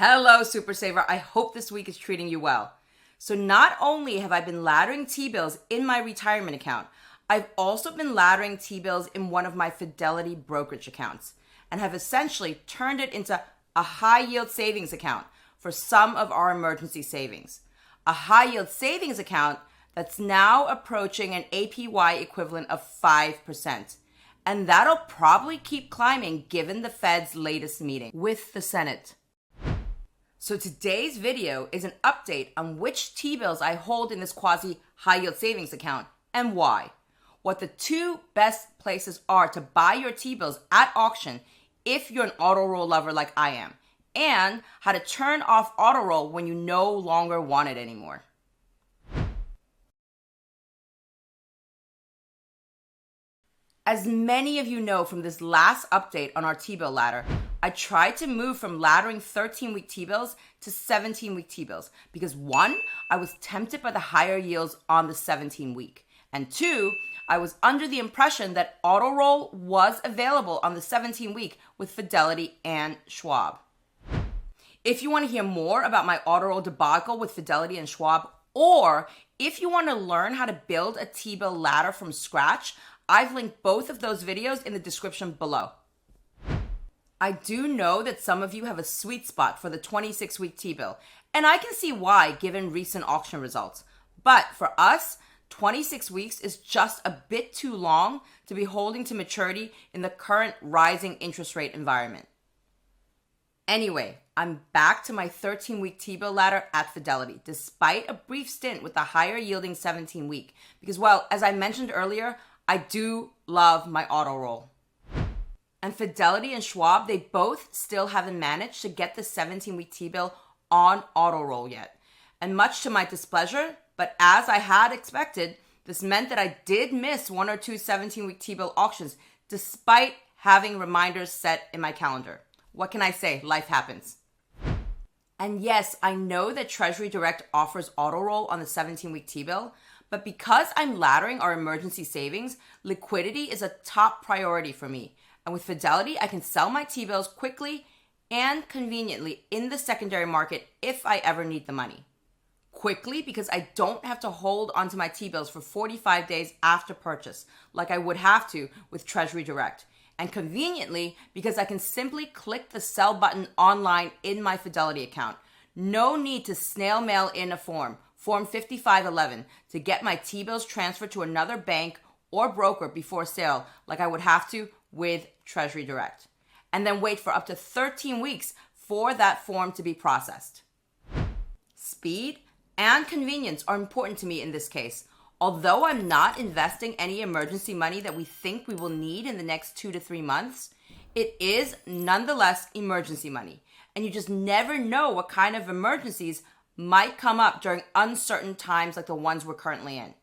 Hello, Super Saver. I hope this week is treating you well. So not only have I been laddering T-bills in my retirement account, I've also been laddering T-bills in one of my Fidelity brokerage accounts and have essentially turned it into a high-yield savings account for some of our emergency savings. A high-yield savings account that's now approaching an APY equivalent of 5%. And that'll probably keep climbing given the Fed's latest meeting with the Senate. So today's video is an update on which T-bills I hold in this quasi high-yield savings account and why. What the two best places are to buy your T-bills at auction if you're an auto-roll lover like I am, and how to turn off auto-roll when you no longer want it anymore. As many of you know from this last update on our TBill ladder, I tried to move from laddering 13-week T-bills to 17-week T-bills because 1, I was tempted by the higher yields on the 17-week, and 2, I was under the impression that auto-roll was available on the 17-week with Fidelity and Schwab. If you want to hear more about my auto-roll debacle with Fidelity and Schwab, or if you want to learn how to build a TBill ladder from scratch, I've linked both of those videos in the description below. I do know that some of you have a sweet spot for the 26-week T-bill, and I can see why given recent auction results. But for us, 26 weeks is just a bit too long to be holding to maturity in the current rising interest rate environment. Anyway, I'm back to my 13-week T-bill ladder at Fidelity, despite a brief stint with the higher yielding 17-week, because, well, as I mentioned earlier, I do love my auto-roll. And Fidelity and Schwab, they both still haven't managed to get the 17-week T-bill on auto-roll yet. And much to my displeasure, but as I had expected, this meant that I did miss 1 or 2 17-week T-bill auctions despite having reminders set in my calendar. What can I say? Life happens. And yes, I know that TreasuryDirect offers auto-roll on the 17-week T-bill, but because I'm laddering our emergency savings, liquidity is a top priority for me. And with Fidelity, I can sell my T-bills quickly and conveniently in the secondary market if I ever need the money. Quickly because I don't have to hold onto my T-bills for 45 days after purchase, like I would have to with TreasuryDirect. And conveniently because I can simply click the sell button online in my Fidelity account. No need to snail mail in a Form 5511, to get my T-bills transferred to another bank or broker before sale, like I would have to with TreasuryDirect. And then wait for up to 13 weeks for that form to be processed. Speed and convenience are important to me in this case. Although I'm not investing any emergency money that we think we will need in the next 2 to 3 months, it is nonetheless emergency money. And you just never know what kind of emergencies might come up during uncertain times like the ones we're currently in.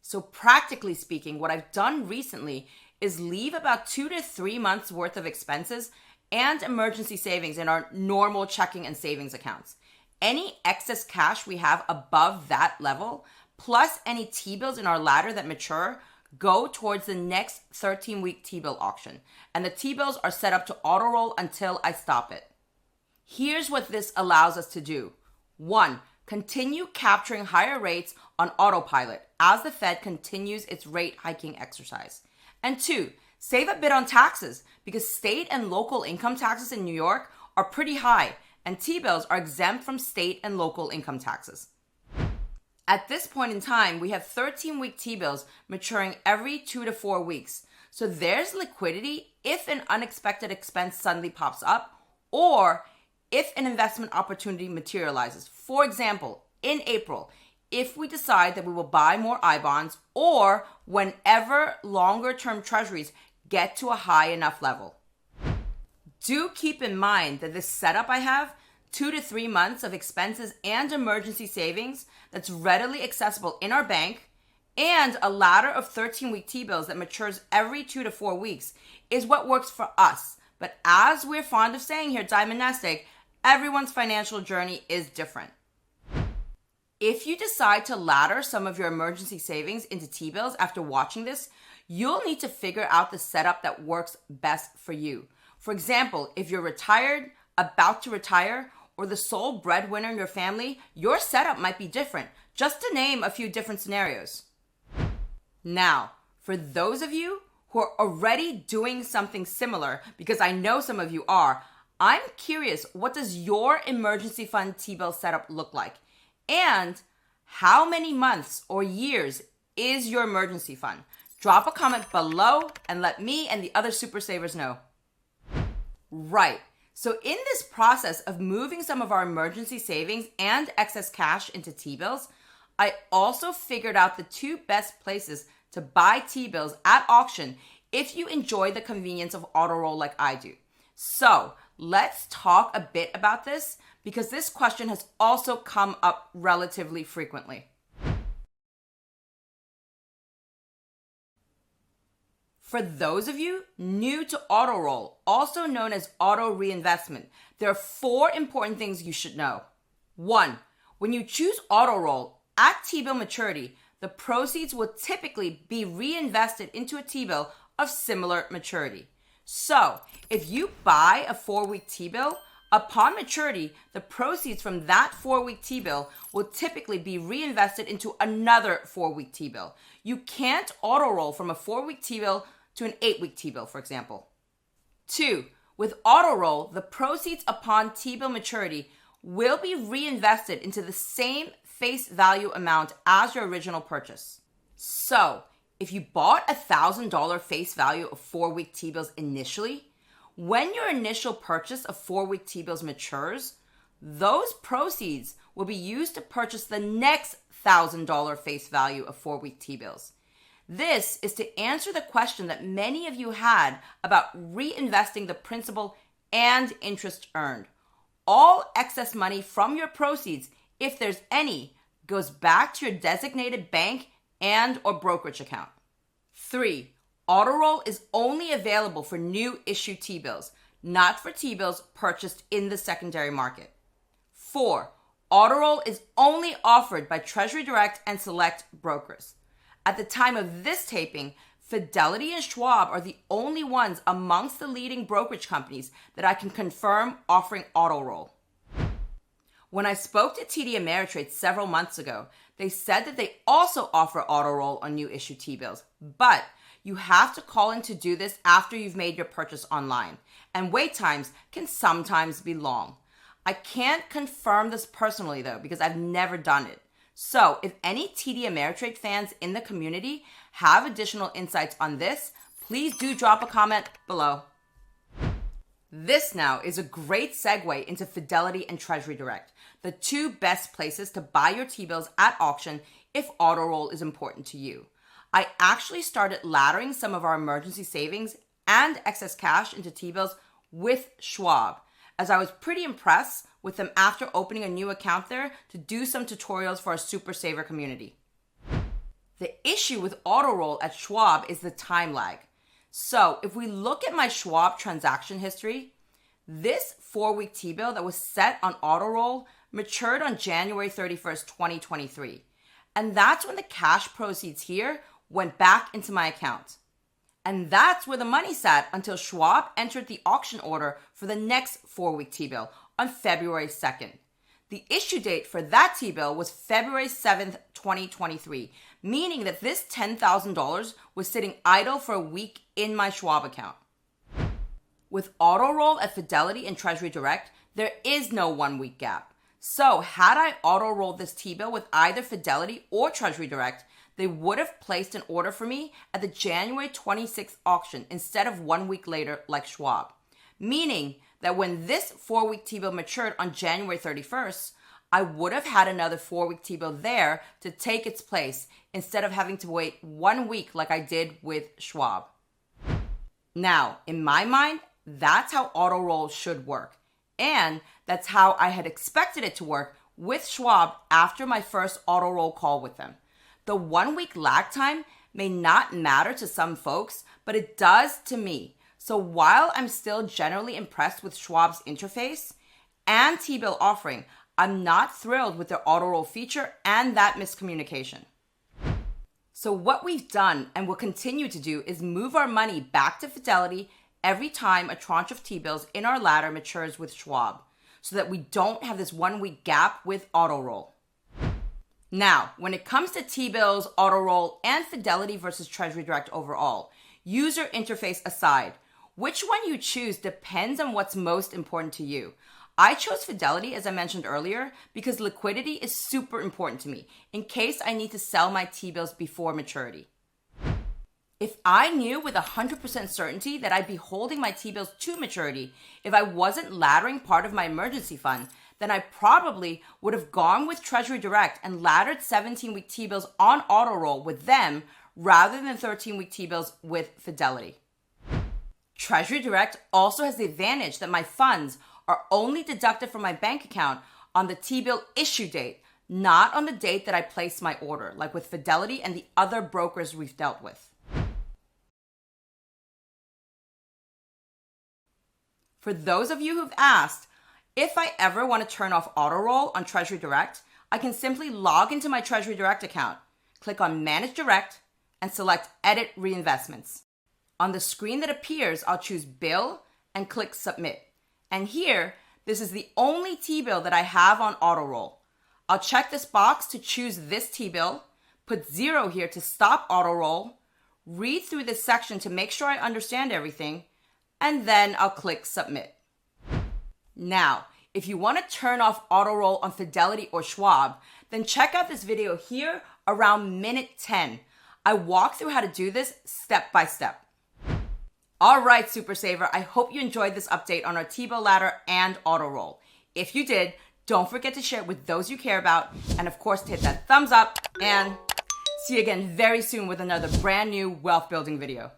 So practically speaking, what I've done recently is leave about 2 to 3 months worth of expenses and emergency savings in our normal checking and savings accounts. Any excess cash we have above that level, plus any T-bills in our ladder that mature, go towards the next 13-week T-bill auction. And the T-bills are set up to auto-roll until I stop it. Here's what this allows us to do. 1, continue capturing higher rates on autopilot as the Fed continues its rate hiking exercise. And 2, save a bit on taxes because state and local income taxes in New York are pretty high and T-bills are exempt from state and local income taxes. At this point in time, we have 13-week T-bills maturing every 2 to 4 weeks. So there's liquidity if an unexpected expense suddenly pops up or if an investment opportunity materializes. For example, in April, if we decide that we will buy more I-bonds or whenever longer-term treasuries get to a high enough level. Do keep in mind that this setup I have, 2 to 3 months of expenses and emergency savings that's readily accessible in our bank, and a ladder of 13-week T-bills that matures every 2 to 4 weeks is what works for us. But as we're fond of saying here at Diamond NestEgg, everyone's financial journey is different. If you decide to ladder some of your emergency savings into T-bills after watching this, you'll need to figure out the setup that works best for you. For example, if you're retired, about to retire, or the sole breadwinner in your family, your setup might be different, just to name a few different scenarios. Now, for those of you who are already doing something similar, because I know some of you are, I'm curious, what does your emergency fund T-bill setup look like? And how many months or years is your emergency fund? Drop a comment below and let me and the other super savers know. Right. So in this process of moving some of our emergency savings and excess cash into T-bills, I also figured out the two best places to buy T-bills at auction if you enjoy the convenience of auto-roll like I do. So let's talk a bit about this, because this question has also come up relatively frequently. For those of you new to auto-roll, also known as auto reinvestment, there are 4 important things you should know. 1. When you choose auto-roll at T-bill maturity, the proceeds will typically be reinvested into a T-bill of similar maturity. So, if you buy a 4-week T-bill, upon maturity, the proceeds from that 4-week T-bill will typically be reinvested into another 4-week T-bill. You can't auto-roll from a 4-week T-bill to an 8-week T-bill, for example. 2. With auto-roll, the proceeds upon T-bill maturity will be reinvested into the same face value amount as your original purchase. So, if you bought $1,000 face value of 4-week T-bills initially, when your initial purchase of 4-week T-bills matures, those proceeds will be used to purchase the next $1,000 face value of 4-week T-bills. This is to answer the question that many of you had about reinvesting the principal and interest earned. All excess money from your proceeds, if there's any, goes back to your designated bank and or brokerage account. 3. Auto-roll is only available for new issue T-bills, not for T-bills purchased in the secondary market. 4. Auto-roll is only offered by TreasuryDirect and select brokers. At the time of this taping, Fidelity and Schwab are the only ones amongst the leading brokerage companies that I can confirm offering auto-roll. When I spoke to TD Ameritrade several months ago, they said that they also offer auto-roll on new issue T-bills, but you have to call in to do this after you've made your purchase online, and wait times can sometimes be long. I can't confirm this personally though, because I've never done it. So if any TD Ameritrade fans in the community have additional insights on this, please do drop a comment below. This now is a great segue into Fidelity and TreasuryDirect, the two best places to buy your T-bills at auction if auto-roll is important to you. I actually started laddering some of our emergency savings and excess cash into T-bills with Schwab, as I was pretty impressed with them after opening a new account there to do some tutorials for our super saver community. The issue with auto-roll at Schwab is the time lag. So if we look at my Schwab transaction history, this 4-week T-bill that was set on auto-roll matured on January 31st, 2023. And that's when the cash proceeds here went back into my account. And that's where the money sat until Schwab entered the auction order for the next 4-week T-bill on February 2nd. The issue date for that T-bill was February 7th, 2023, meaning that this $10,000 was sitting idle for a week in my Schwab account. With auto-roll at Fidelity and TreasuryDirect, there is no 1-week gap. So had I auto-rolled this T-bill with either Fidelity or TreasuryDirect, they would have placed an order for me at the January 26th auction instead of 1 week later like Schwab. Meaning that when this 4-week T-bill matured on January 31st, I would have had another 4-week T-bill there to take its place instead of having to wait 1 week like I did with Schwab. Now, in my mind, that's how auto-roll should work. And that's how I had expected it to work with Schwab after my first auto-roll call with them. The 1-week lag time may not matter to some folks, but it does to me. So while I'm still generally impressed with Schwab's interface and T-bill offering, I'm not thrilled with their auto-roll feature and that miscommunication. So what we've done and will continue to do is move our money back to Fidelity every time a tranche of T-bills in our ladder matures with Schwab, so that we don't have this 1 week gap with AutoRoll. Now, when it comes to T-bills, AutoRoll, and Fidelity versus TreasuryDirect overall, user interface aside, which one you choose depends on what's most important to you. I chose Fidelity, as I mentioned earlier, because liquidity is super important to me in case I need to sell my T-bills before maturity. If I knew with 100% certainty that I'd be holding my T-bills to maturity if I wasn't laddering part of my emergency fund, then I probably would have gone with TreasuryDirect and laddered 17-week T-bills on AutoRoll with them rather than 13-week T-bills with Fidelity. TreasuryDirect also has the advantage that my funds are only deducted from my bank account on the T-bill issue date, not on the date that I placed my order, like with Fidelity and the other brokers we've dealt with. For those of you who've asked, if I ever want to turn off AutoRoll on TreasuryDirect, I can simply log into my TreasuryDirect account, click on Manage Direct, and select Edit Reinvestments. On the screen that appears, I'll choose Bill and click Submit. And here, this is the only T-bill that I have on AutoRoll. I'll check this box to choose this T-bill, put 0 here to stop AutoRoll, read through this section to make sure I understand everything, and then I'll click Submit. Now, if you want to turn off AutoRoll on Fidelity or Schwab, then check out this video here around minute 10. I walk through how to do this step by step. All right, Super Saver, I hope you enjoyed this update on our TBill Ladder and AutoRoll. If you did, don't forget to share it with those you care about, and of course, to hit that thumbs up, and see you again very soon with another brand new wealth building video.